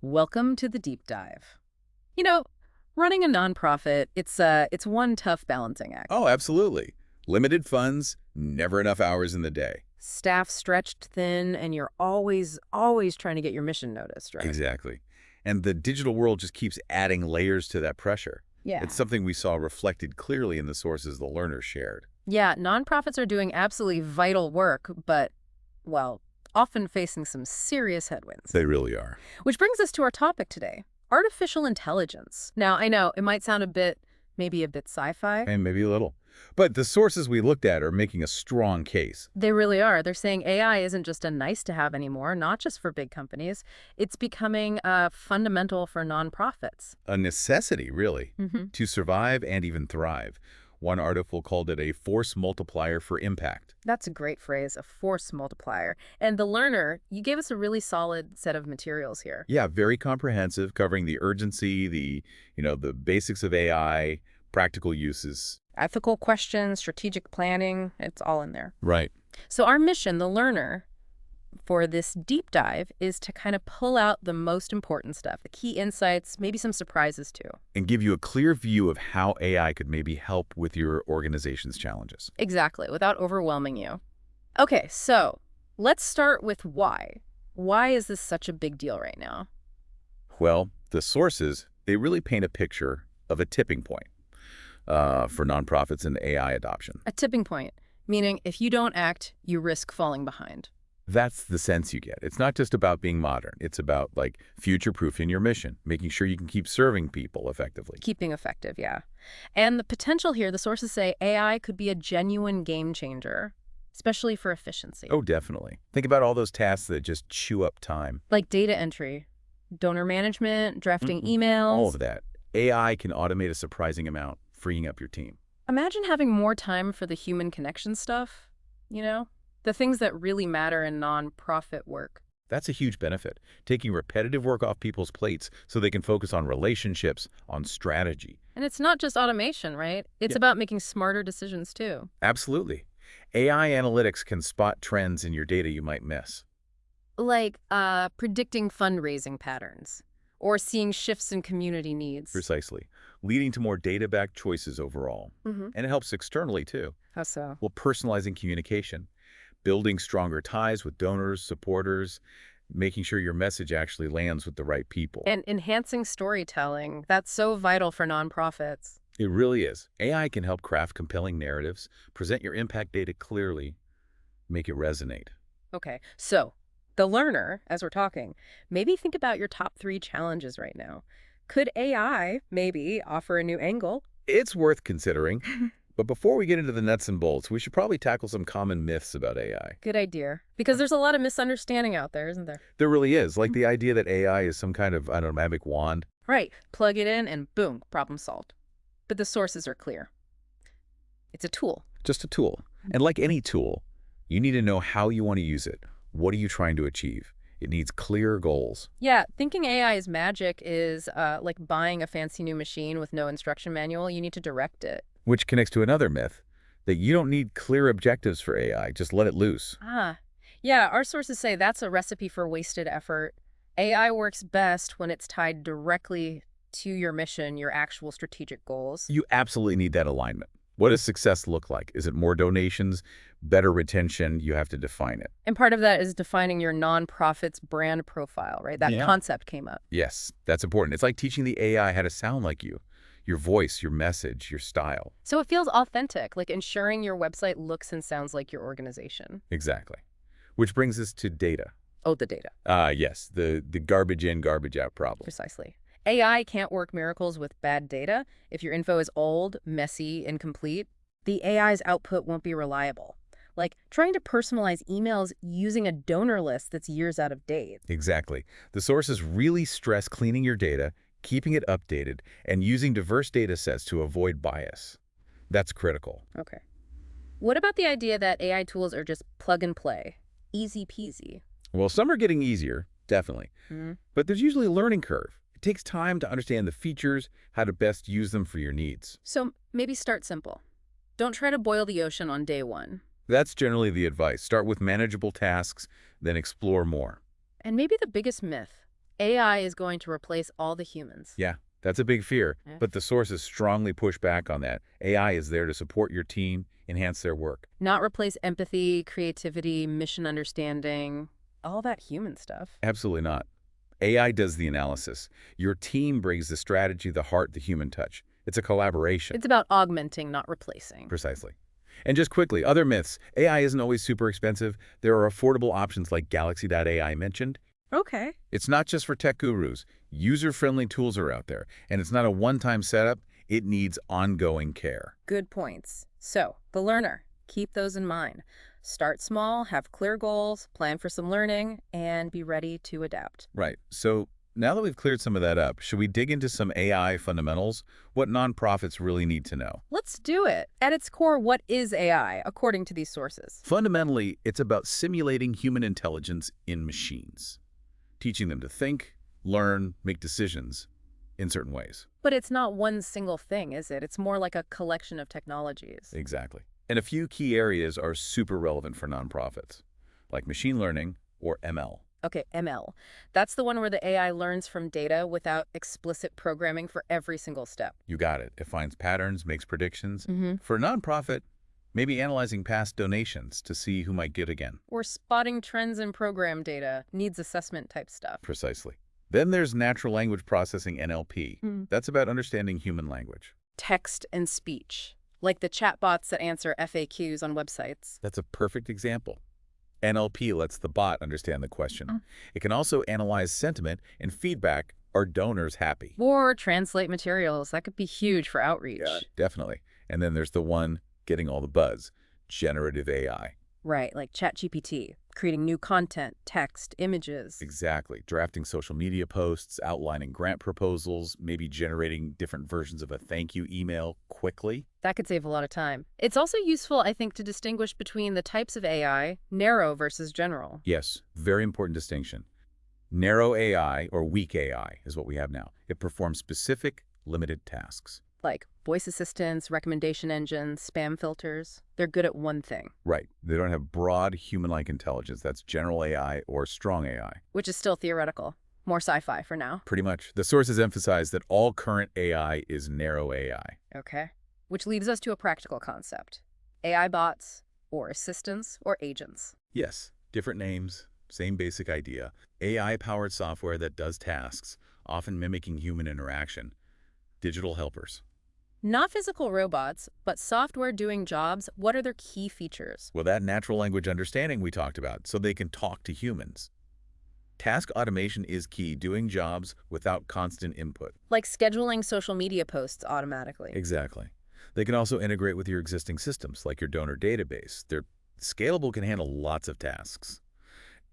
Welcome to the deep dive. You know, running a nonprofit, it's one tough balancing act. Oh, absolutely. Limited funds, never enough hours in the day. Staff stretched thin, and you're always trying to get your mission noticed, right? Exactly. And the digital world just keeps adding layers to that pressure. Yeah. It's something we saw reflected clearly in the sources the learners shared. Yeah, nonprofits are doing absolutely vital work, but, well, often facing some serious headwinds. They really are. Which brings us to our topic today, artificial intelligence. Now, I know it might sound maybe a bit sci-fi. And maybe a little. But the sources we looked at are making a strong case. They really are. They're saying AI isn't just a nice to have anymore, not just for big companies. It's becoming fundamental for nonprofits. A necessity, really, to survive and even thrive. One article called it a force multiplier for impact. That's a great phrase, a force multiplier. And the learner, you gave us a really solid set of materials here. Yeah, very comprehensive, covering the urgency, the basics of AI, practical uses. Ethical questions, strategic planning, it's all in there. Right. So our mission, the learner, for this deep dive is to kind of pull out the most important stuff, the key insights, maybe some surprises too. And give you a clear view of how AI could maybe help with your organization's challenges. Exactly, without overwhelming you. Okay, so let's start with why. Why is this such a big deal right now? Well, the sources, they really paint a picture of a tipping point for nonprofits and AI adoption. A tipping point, meaning if you don't act, you risk falling behind. That's the sense you get. It's not just about being modern. It's about, like, future-proofing your mission, making sure you can keep serving people effectively. Keeping effective, yeah. And the potential here, the sources say AI could be a genuine game changer, especially for efficiency. Oh, definitely. Think about all those tasks that just chew up time. Like data entry, donor management, drafting emails. All of that. AI can automate a surprising amount, freeing up your team. Imagine having more time for the human connection stuff, the things that really matter in nonprofit work. That's a huge benefit, taking repetitive work off people's plates so they can focus on relationships, on strategy. And it's not just automation, right? It's about making smarter decisions too. Absolutely. AI analytics can spot trends in your data you might miss. Like predicting fundraising patterns or seeing shifts in community needs. Precisely. Leading to more data-backed choices overall. And it helps externally, too. How so? Well, personalizing communication, building stronger ties with donors, supporters, making sure your message actually lands with the right people. And enhancing storytelling. That's so vital for nonprofits. It really is. AI can help craft compelling narratives, present your impact data clearly, make it resonate. Okay, so the learner, as we're talking, maybe think about your top 3 challenges right now. Could AI maybe offer a new angle? It's worth considering. But before we get into the nuts and bolts, we should probably tackle some common myths about AI. Good idea. Because there's a lot of misunderstanding out there, isn't there? There really is, like the idea that AI is some kind of, magic wand. Right. Plug it in and boom, problem solved. But the sources are clear. It's a tool. Just a tool. And like any tool, you need to know how you want to use it. What are you trying to achieve? It needs clear goals. Yeah, thinking AI is magic is like buying a fancy new machine with no instruction manual. You need to direct it. Which connects to another myth, that you don't need clear objectives for AI. Just let it loose. Yeah, our sources say that's a recipe for wasted effort. AI works best when it's tied directly to your mission, your actual strategic goals. You absolutely need that alignment. What does success look like? Is it more donations, better retention? You have to define it. And part of that is defining your nonprofit's brand profile, right? That concept came up. Yes, that's important. It's like teaching the AI how to sound like you. Your voice, your message, your style. So it feels authentic, like ensuring your website looks and sounds like your organization. Exactly. Which brings us to data. Oh, the data. Yes, the garbage in, garbage out problem. Precisely. AI can't work miracles with bad data. If your info is old, messy, incomplete, the AI's output won't be reliable. Like trying to personalize emails using a donor list that's years out of date. Exactly. The sources really stress cleaning your data, keeping it updated, and using diverse data sets to avoid bias. That's critical. Okay. What about the idea that AI tools are just plug and play? Easy peasy. Well, some are getting easier, definitely. But there's usually a learning curve. It takes time to understand the features, how to best use them for your needs. So maybe start simple. Don't try to boil the ocean on day one. That's generally the advice. Start with manageable tasks, then explore more. And maybe the biggest myth, AI is going to replace all the humans. Yeah, that's a big fear, Yeah. but the sources strongly push back on that. AI is there to support your team, enhance their work. Not replace empathy, creativity, mission understanding, all that human stuff. Absolutely not. AI does the analysis. Your team brings the strategy, the heart, the human touch. It's a collaboration. It's about augmenting, not replacing. Precisely. And just quickly, other myths. AI isn't always super expensive. There are affordable options like Galaxy.ai mentioned. Okay. It's not just for tech gurus. User-friendly tools are out there, and it's not a one-time setup. It needs ongoing care. Good points. So, the learner, keep those in mind. Start small, have clear goals, plan for some learning, and be ready to adapt. Right. So now that we've cleared some of that up, should we dig into some AI fundamentals? What nonprofits really need to know? Let's do it. At its core, what is AI, according to these sources? Fundamentally, it's about simulating human intelligence in machines, teaching them to think, learn, make decisions in certain ways. But it's not one single thing, is it? It's more like a collection of technologies. Exactly. And a few key areas are super relevant for nonprofits, like machine learning or ML. Okay, ML. That's the one where the AI learns from data without explicit programming for every single step. You got it. It finds patterns, makes predictions. Mm-hmm. For a nonprofit, maybe analyzing past donations to see who might give again. Or spotting trends in program data, needs assessment type stuff. Precisely. Then there's natural language processing, NLP. That's about understanding human language. Text and speech, like the chatbots that answer FAQs on websites. That's a perfect example. NLP lets the bot understand the question. It can also analyze sentiment and feedback. Are donors happy? Or translate materials. That could be huge for outreach. Yeah, definitely. And then there's the one getting all the buzz, generative AI. Right, like ChatGPT, creating new content, text, images. Exactly. Drafting social media posts, outlining grant proposals, maybe generating different versions of a thank you email quickly. That could save a lot of time. It's also useful, I think, to distinguish between the types of AI, narrow versus general. Yes, very important distinction. Narrow AI, or weak AI, is what we have now. It performs specific, limited tasks. Like voice assistants, recommendation engines, spam filters. They're good at one thing. Right. They don't have broad human-like intelligence. That's general AI or strong AI. Which is still theoretical. More sci-fi for now. Pretty much. The sources emphasize that all current AI is narrow AI. Okay. Which leads us to a practical concept. AI bots, or assistants, or agents. Yes, different names, same basic idea. AI-powered software that does tasks, often mimicking human interaction. Digital helpers. Not physical robots, but software doing jobs. What are their key features? Well, that natural language understanding we talked about, so they can talk to humans. Task automation is key, doing jobs without constant input. Like scheduling social media posts automatically. Exactly. They can also integrate with your existing systems, like your donor database. They're scalable, can handle lots of tasks.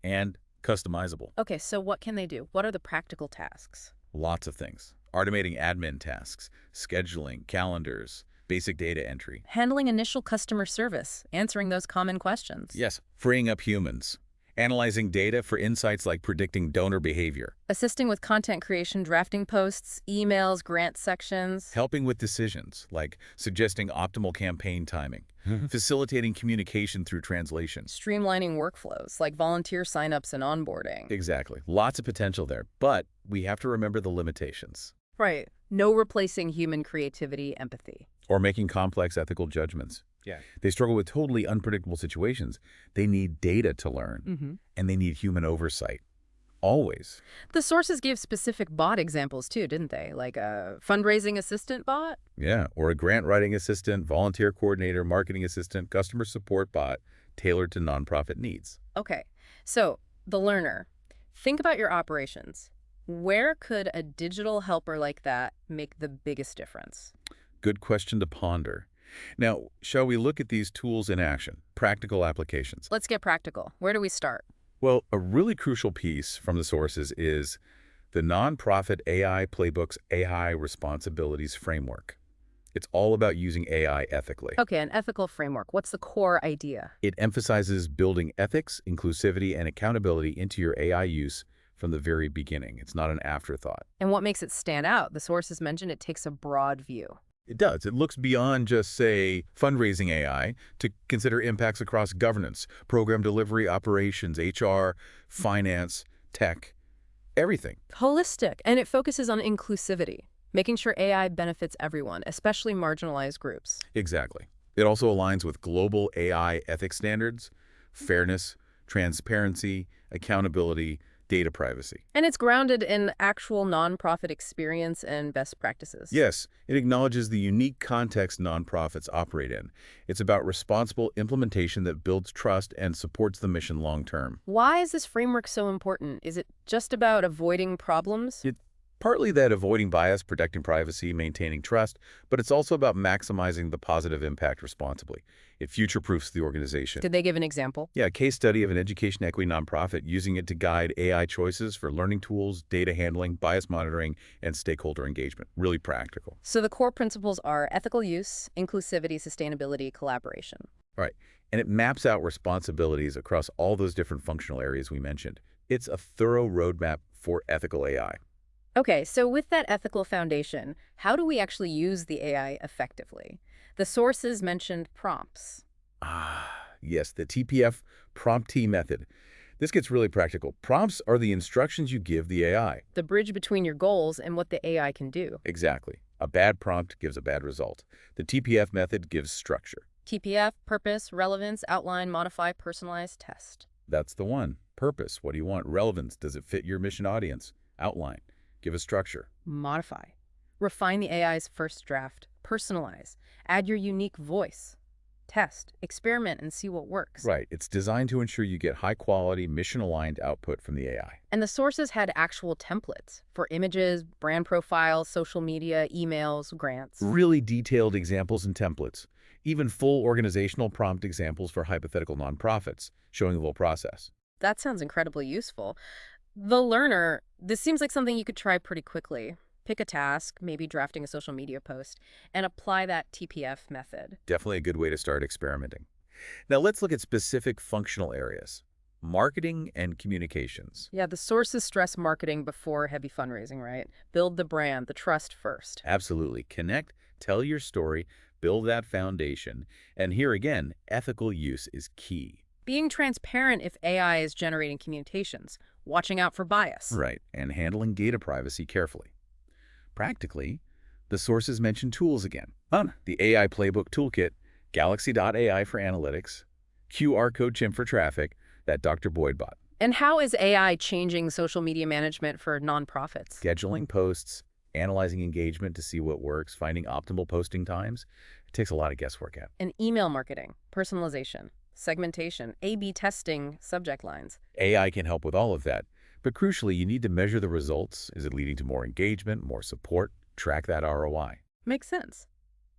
And customizable. Okay, so what can they do? What are the practical tasks? Lots of things. Automating admin tasks, scheduling, calendars, basic data entry. Handling initial customer service, answering those common questions. Yes, freeing up humans. Analyzing data for insights like predicting donor behavior. Assisting with content creation, drafting posts, emails, grant sections. Helping with decisions, like suggesting optimal campaign timing. Facilitating communication through translation. Streamlining workflows, like volunteer signups and onboarding. Exactly. Lots of potential there, but we have to remember the limitations. Right. No replacing human creativity, empathy. Or making complex ethical judgments. Yeah. They struggle with totally unpredictable situations. They need data to learn, and they need human oversight. Always. The sources gave specific bot examples too, didn't they? Like a fundraising assistant bot? Yeah, or a grant writing assistant, volunteer coordinator, marketing assistant, customer support bot tailored to nonprofit needs. Okay, so the learner. Think about your operations. Where could a digital helper like that make the biggest difference? Good question to ponder. Now, shall we look at these tools in action, practical applications? Let's get practical. Where do we start? Well, a really crucial piece from the sources is the Nonprofit AI Playbook's AI Responsibilities Framework. It's all about using AI ethically. Okay, an ethical framework. What's the core idea? It emphasizes building ethics, inclusivity, and accountability into your AI use from the very beginning. It's not an afterthought. And what makes it stand out? The sources mentioned it takes a broad view. It does. It looks beyond just, say, fundraising AI to consider impacts across governance, program delivery, operations, HR, finance, tech, Everything. Holistic, and it focuses on inclusivity, making sure AI benefits everyone, especially marginalized groups. Exactly. It also aligns with global AI ethics standards, fairness, transparency, accountability, data privacy. And it's grounded in actual nonprofit experience and best practices. Yes, it acknowledges the unique context nonprofits operate in. It's about responsible implementation that builds trust and supports the mission long term. Why is this framework so important? Is it just about avoiding problems? Partly that avoiding bias, protecting privacy, maintaining trust, but it's also about maximizing the positive impact responsibly. It future-proofs the organization. Did they give an example? Yeah, a case study of an education equity nonprofit using it to guide AI choices for learning tools, data handling, bias monitoring, and stakeholder engagement. Really practical. So the core principles are ethical use, inclusivity, sustainability, collaboration. Right. And it maps out responsibilities across all those different functional areas we mentioned. It's a thorough roadmap for ethical AI. Okay, so with that ethical foundation, how do we actually use the AI effectively? The sources mentioned prompts. Yes, the TPF promptee method. This gets really practical. Prompts are the instructions you give the AI. The bridge between your goals and what the AI can do. Exactly. A bad prompt gives a bad result. The TPF method gives structure. TPF, purpose, relevance, outline, modify, personalize, test. That's the one. Purpose. What do you want? Relevance. Does it fit your mission audience? Outline. Give a structure. Modify. Refine the AI's first draft. Personalize. Add your unique voice. Test. Experiment and see what works. Right. It's designed to ensure you get high-quality, mission-aligned output from the AI. And the sources had actual templates for images, brand profiles, social media, emails, grants. Really detailed examples and templates. Even full organizational prompt examples for hypothetical nonprofits, showing the whole process. That sounds incredibly useful. The learner, this seems like something you could try pretty quickly. Pick a task, maybe drafting a social media post, and apply that TPF method. Definitely a good way to start experimenting. Now let's look at specific functional areas. Marketing and communications. Yeah, the sources stress marketing before heavy fundraising, right? Build the brand, the trust first. Absolutely. Connect, tell your story, build that foundation. And here again, ethical use is key. Being transparent if AI is generating communications. Watching out for bias. Right, and handling data privacy carefully. Practically, the sources mention tools again. The AI Playbook Toolkit, Galaxy.ai for analytics, QR code chimp for traffic, that Dr. Boyd bot. And how is AI changing social media management for nonprofits? Scheduling posts, analyzing engagement to see what works, finding optimal posting times. It takes a lot of guesswork out. And email marketing, personalization, segmentation, A/B testing, subject lines. AI can help with all of that. But crucially, you need to measure the results. Is it leading to more engagement, more support? Track that ROI. Makes sense.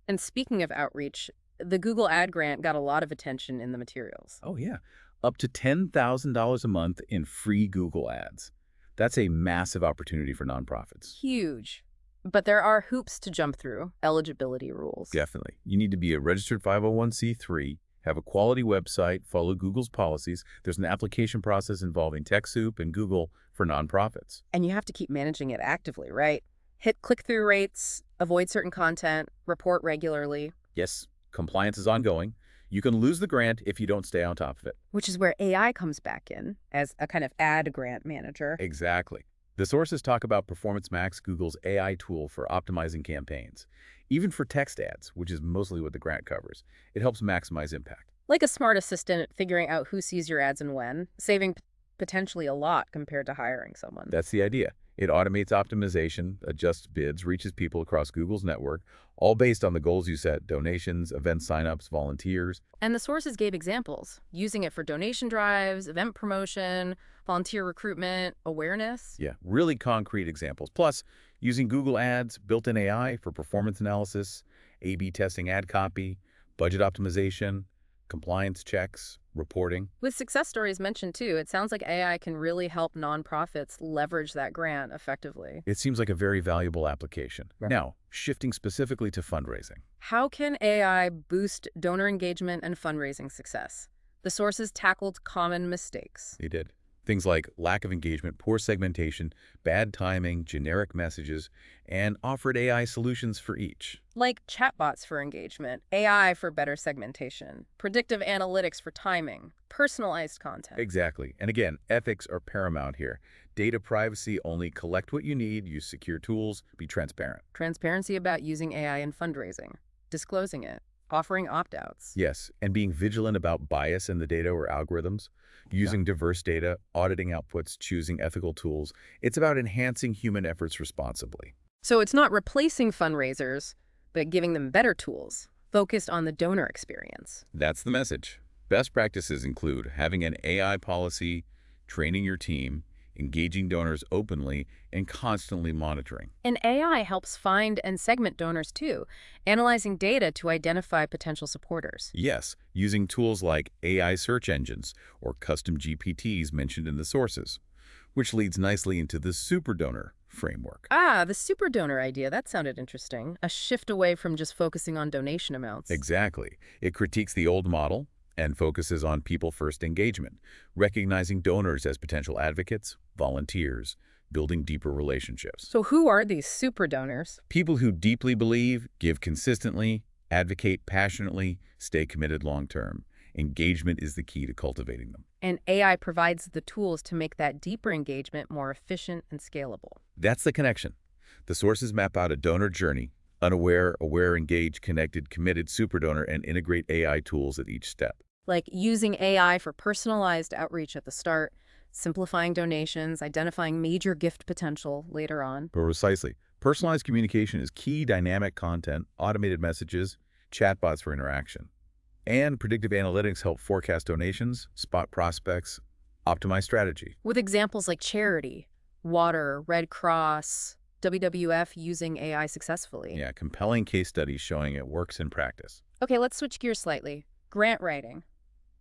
And speaking of outreach, the Google Ad Grant got a lot of attention in the materials. Oh, yeah. Up to $10,000 a month in free Google ads. That's a massive opportunity for nonprofits. Huge. But there are hoops to jump through, eligibility rules. Definitely. You need to be a registered 501c3, have a quality website, follow Google's policies. There's an application process involving TechSoup and Google for nonprofits. And you have to keep managing it actively, right? Hit click-through rates, avoid certain content, report regularly. Yes, compliance is ongoing. You can lose the grant if you don't stay on top of it. Which is where AI comes back in as a kind of ad grant manager. Exactly. The sources talk about Performance Max, Google's AI tool for optimizing campaigns. Even for text ads, which is mostly what the grant covers, it helps maximize impact. Like a smart assistant figuring out who sees your ads and when, saving potentially a lot compared to hiring someone. That's the idea. It automates optimization, adjusts bids, reaches people across Google's network, all based on the goals you set: donations, event signups, volunteers. And the sources gave examples, using it for donation drives, event promotion, volunteer recruitment, awareness. Yeah, really concrete examples. Plus, using Google Ads, built-in AI for performance analysis, A/B testing ad copy, budget optimization, compliance checks, reporting. With success stories mentioned too, it sounds like AI can really help nonprofits leverage that grant effectively. It seems like a very valuable application. Right. Now, shifting specifically to fundraising. How can AI boost donor engagement and fundraising success? The sources tackled common mistakes. They did. Things like lack of engagement, poor segmentation, bad timing, generic messages, and offered AI solutions for each. Like chatbots for engagement, AI for better segmentation, predictive analytics for timing, personalized content. Exactly. And again, ethics are paramount here. Data privacy, only collect what you need, use secure tools, be transparent. Transparency about using AI in fundraising, disclosing it, offering opt-outs. Yes, and being vigilant about bias in the data or algorithms, using diverse data, auditing outputs, choosing ethical tools. It's about enhancing human efforts responsibly. So it's not replacing fundraisers, but giving them better tools, focused on the donor experience. That's the message. Best practices include having an AI policy, training your team, engaging donors openly, and constantly monitoring. And AI helps find and segment donors too, analyzing data to identify potential supporters. Yes, using tools like AI search engines or custom GPTs mentioned in the sources, which leads nicely into the super donor framework. Ah, the super donor idea, that sounded interesting. A shift away from just focusing on donation amounts. Exactly. It critiques the old model and focuses on people-first engagement, recognizing donors as potential advocates, volunteers, building deeper relationships. So who are these super donors? People who deeply believe, give consistently, advocate passionately, stay committed long-term. Engagement is the key to cultivating them. And AI provides the tools to make that deeper engagement more efficient and scalable. That's the connection. The sources map out a donor journey, unaware, aware, engaged, connected, committed super donor, and integrate AI tools at each step. Like using AI for personalized outreach at the start, simplifying donations, identifying major gift potential later on. Precisely. Personalized communication is key. Dynamic content, automated messages, chatbots for interaction. And predictive analytics help forecast donations, spot prospects, optimize strategy. With examples like charity, water, Red Cross, WWF using AI successfully. Yeah, compelling case studies showing it works in practice. Okay, let's switch gears slightly. Grant writing.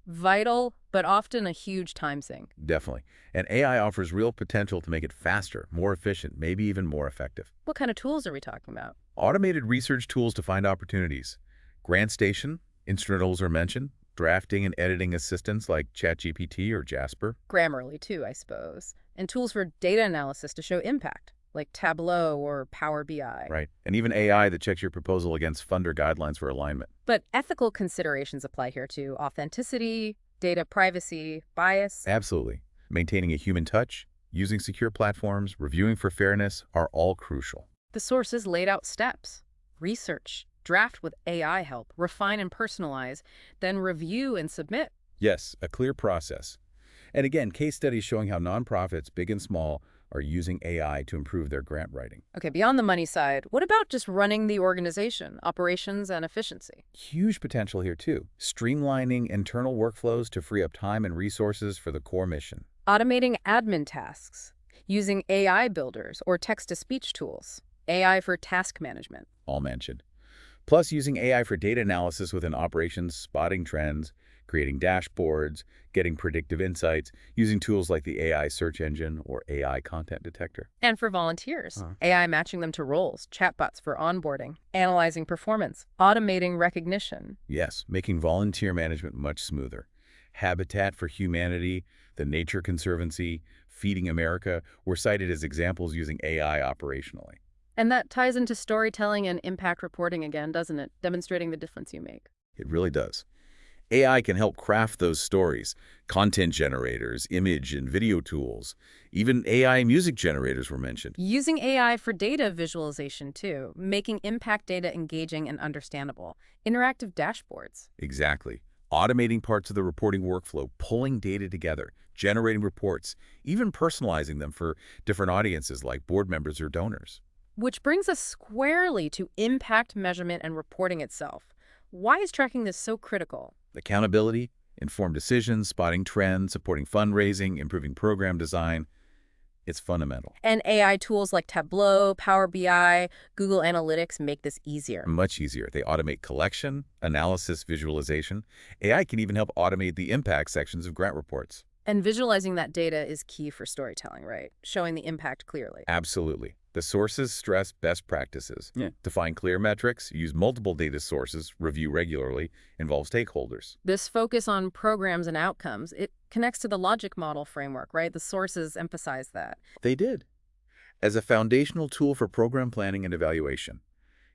Vital, but often a huge time sink. Definitely. And AI offers real potential to make it faster, more efficient, maybe even more effective. What kind of tools are we talking about? Automated research tools to find opportunities. GrantStation, instrumentals are mentioned, drafting and editing assistants like ChatGPT or Jasper. Grammarly, too, I suppose. And tools for data analysis to show impact, like Tableau or Power BI. Right. And even AI that checks your proposal against funder guidelines for alignment. But ethical considerations apply here too. Authenticity, data privacy, bias. Absolutely. Maintaining a human touch, using secure platforms, reviewing for fairness are all crucial. The sources laid out steps. Research, draft with AI help, refine and personalize, then review and submit. Yes, a clear process. And again, case studies showing how nonprofits, big and small, are using AI to improve their grant writing. Okay, beyond the money side, what about just running the organization, operations and efficiency? Huge potential here too. Streamlining internal workflows to free up time and resources for the core mission. Automating admin tasks, using AI builders or text-to-speech tools, AI for task management. All mentioned. Plus using AI for data analysis within operations, spotting trends, creating dashboards, getting predictive insights, using tools like the AI search engine or AI content detector. And for volunteers, AI matching them to roles, chatbots for onboarding, analyzing performance, automating recognition. Yes, making volunteer management much smoother. Habitat for Humanity, the Nature Conservancy, Feeding America were cited as examples using AI operationally. And that ties into storytelling and impact reporting again, doesn't it? Demonstrating the difference you make. It really does. AI can help craft those stories, content generators, image and video tools. Even AI music generators were mentioned. Using AI for data visualization, too, making impact data engaging and understandable. Interactive dashboards. Exactly. Automating parts of the reporting workflow, pulling data together, generating reports, even personalizing them for different audiences like board members or donors. Which brings us squarely to impact measurement and reporting itself. Why is tracking this so critical? Accountability, informed decisions, spotting trends, supporting fundraising, improving program design. It's fundamental. And AI tools like Tableau, Power BI, Google Analytics make this easier. Much easier. They automate collection, analysis, visualization. AI can even help automate the impact sections of grant reports. And visualizing that data is key for storytelling, right? Showing the impact clearly. Absolutely. The sources stress best practices. Define clear metrics, use multiple data sources, review regularly, involve stakeholders. This focus on programs and outcomes, it connects to the logic model framework, right? The sources emphasize that. They did. As a foundational tool for program planning and evaluation,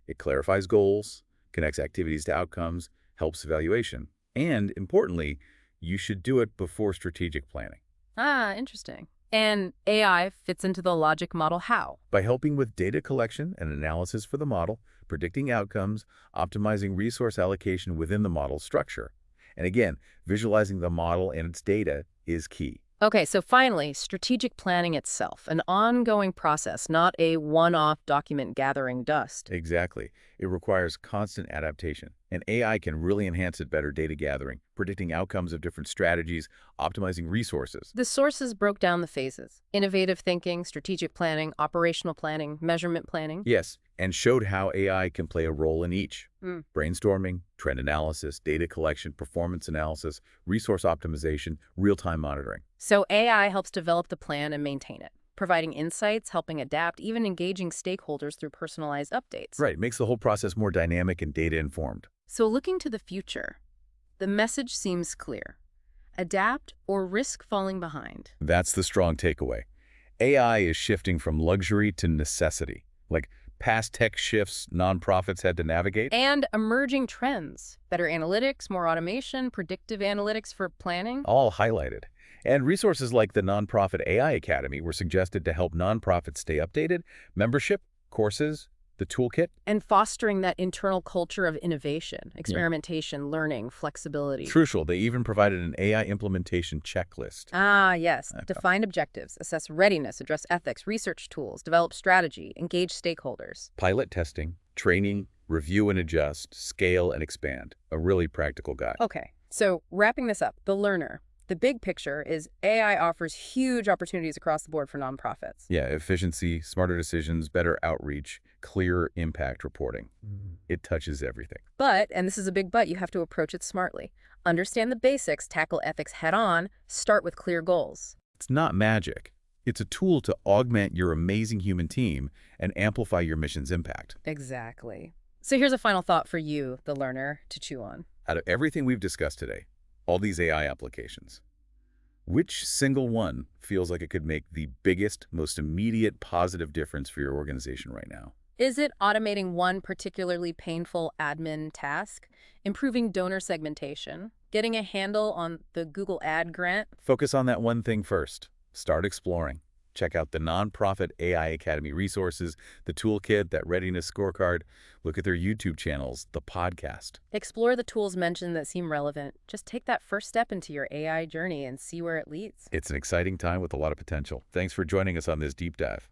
it clarifies goals, connects activities to outcomes, helps evaluation, and, importantly, you should do it before strategic planning. Ah, interesting. And AI fits into the logic model how? By helping with data collection and analysis for the model, predicting outcomes, optimizing resource allocation within the model structure. And again, visualizing the model and its data is key. Okay, so finally, strategic planning itself, an ongoing process, not a one-off document gathering dust. Exactly. It requires constant adaptation, and AI can really enhance it better data gathering, predicting outcomes of different strategies, optimizing resources. The sources broke down the phases: innovative thinking, strategic planning, operational planning, measurement planning. Yes, and showed how AI can play a role in each. Brainstorming, trend analysis, data collection, performance analysis, resource optimization, real-time monitoring. So AI helps develop the plan and maintain it, providing insights, helping adapt, even engaging stakeholders through personalized updates. Right, makes the whole process more dynamic and data-informed. So looking to the future, the message seems clear. Adapt or risk falling behind. That's the strong takeaway. AI is shifting from luxury to necessity, like past tech shifts nonprofits had to navigate. And emerging trends: better analytics, more automation, predictive analytics for planning. All highlighted. And resources like the Nonprofit AI Academy were suggested to help nonprofits stay updated, membership, courses, the toolkit. And fostering that internal culture of innovation, experimentation, learning, flexibility. Crucial, they even provided an AI implementation checklist. Ah, yes. Define objectives, assess readiness, address ethics, research tools, develop strategy, engage stakeholders. Pilot testing, training, review and adjust, scale and expand. A really practical guide. Okay, so wrapping this up, the learner. The big picture is AI offers huge opportunities across the board for nonprofits. Yeah, efficiency, smarter decisions, better outreach, clear impact reporting. It touches everything. But, and this is a big but, you have to approach it smartly. Understand the basics, tackle ethics head-on, start with clear goals. It's not magic. It's a tool to augment your amazing human team and amplify your mission's impact. Exactly. So here's a final thought for you, the learner, to chew on. Out of everything we've discussed today, all these AI applications, which single one feels like it could make the biggest, most immediate positive difference for your organization right now? Is it automating one particularly painful admin task, improving donor segmentation, getting a handle on the Google Ad grant? Focus on that one thing first. Start exploring. Check out the Nonprofit AI Academy resources, the toolkit, that readiness scorecard. Look at their YouTube channels, the podcast. Explore the tools mentioned that seem relevant. Just take that first step into your AI journey and see where it leads. It's an exciting time with a lot of potential. Thanks for joining us on this deep dive.